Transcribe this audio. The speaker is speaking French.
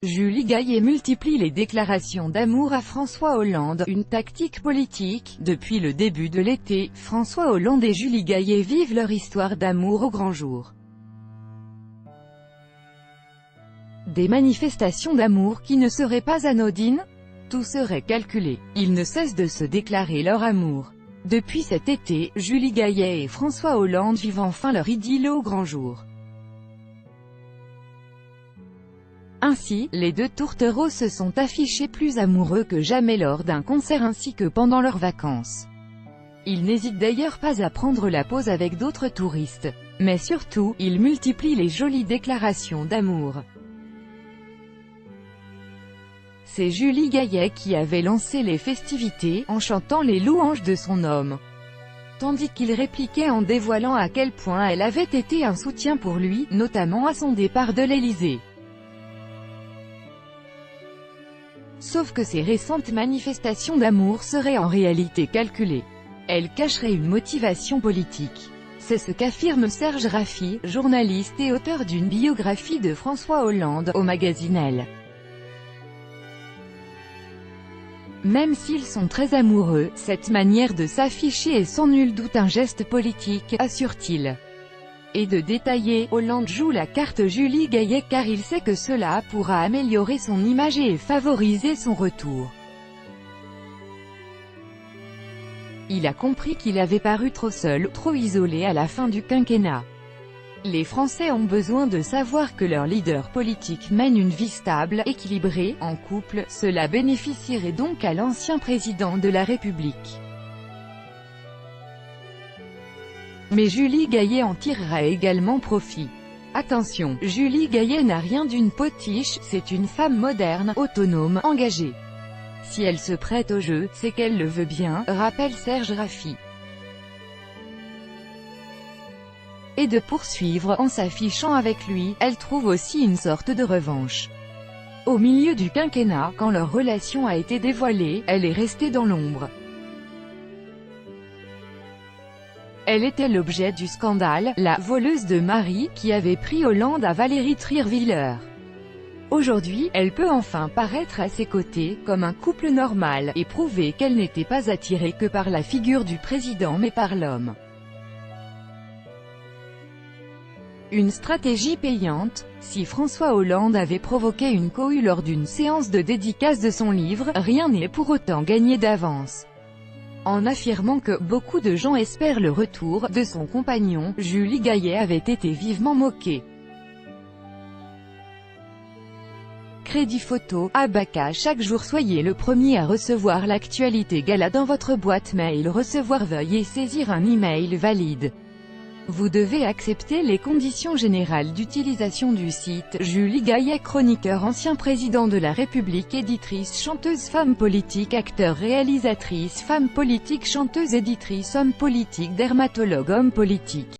Julie Gaillet multiplie les déclarations d'amour à François Hollande, une tactique politique. Depuis le début de l'été, François Hollande et Julie Gaillet vivent leur histoire d'amour au grand jour. Des manifestations d'amour qui ne seraient pas anodines? Tout serait calculé. Ils ne cessent de se déclarer leur amour. Depuis cet été, Julie Gaillet et François Hollande vivent enfin leur idylle au grand jour. Ainsi, les deux tourtereaux se sont affichés plus amoureux que jamais lors d'un concert ainsi que pendant leurs vacances. Ils n'hésitent d'ailleurs pas à prendre la pause avec d'autres touristes. Mais surtout, ils multiplient les jolies déclarations d'amour. C'est Julie Gaillet qui avait lancé les festivités, en chantant les louanges de son homme. Tandis qu'il répliquait en dévoilant à quel point elle avait été un soutien pour lui, notamment à son départ de l'Élysée. Sauf que ces récentes manifestations d'amour seraient en réalité calculées. Elles cacheraient une motivation politique. C'est ce qu'affirme Serge Raffi, journaliste et auteur d'une biographie de François Hollande, au magazine Elle. Même s'ils sont très amoureux, cette manière de s'afficher est sans nul doute un geste politique, assure-t-il. Et de détailler, Hollande joue la carte Julie Gaillet car il sait que cela pourra améliorer son image et favoriser son retour. Il a compris qu'il avait paru trop seul, trop isolé à la fin du quinquennat. Les Français ont besoin de savoir que leur leader politique mène une vie stable, équilibrée, en couple. Cela bénéficierait donc à l'ancien président de la République. Mais Julie Gaillet en tirera également profit. Attention, Julie Gaillet n'a rien d'une potiche, c'est une femme moderne, autonome, engagée. Si elle se prête au jeu, c'est qu'elle le veut bien, rappelle Serge Raffi. Et de poursuivre, en s'affichant avec lui, elle trouve aussi une sorte de revanche. Au milieu du quinquennat, quand leur relation a été dévoilée, elle est restée dans l'ombre. Elle était l'objet du scandale, la « voleuse de mari » qui avait pris Hollande à Valérie Trierweiler. Aujourd'hui, elle peut enfin paraître à ses côtés, comme un couple normal, et prouver qu'elle n'était pas attirée que par la figure du président mais par l'homme. Une stratégie payante. Si François Hollande avait provoqué une cohue lors d'une séance de dédicace de son livre, rien n'est pour autant gagné d'avance. En affirmant que « beaucoup de gens espèrent le retour » de son compagnon, Julie Gaillet avait été vivement moquée. Crédit photo, Abaca. Chaque jour soyez le premier à recevoir l'actualité gala dans votre boîte mail. Recevoir, veuillez saisir un email valide. Vous devez accepter les conditions générales d'utilisation du site. Julie Gaillet, chroniqueur, ancien président de la République, éditrice, chanteuse, femme politique, acteur, réalisatrice, femme politique, chanteuse, éditrice, homme politique, dermatologue, homme politique.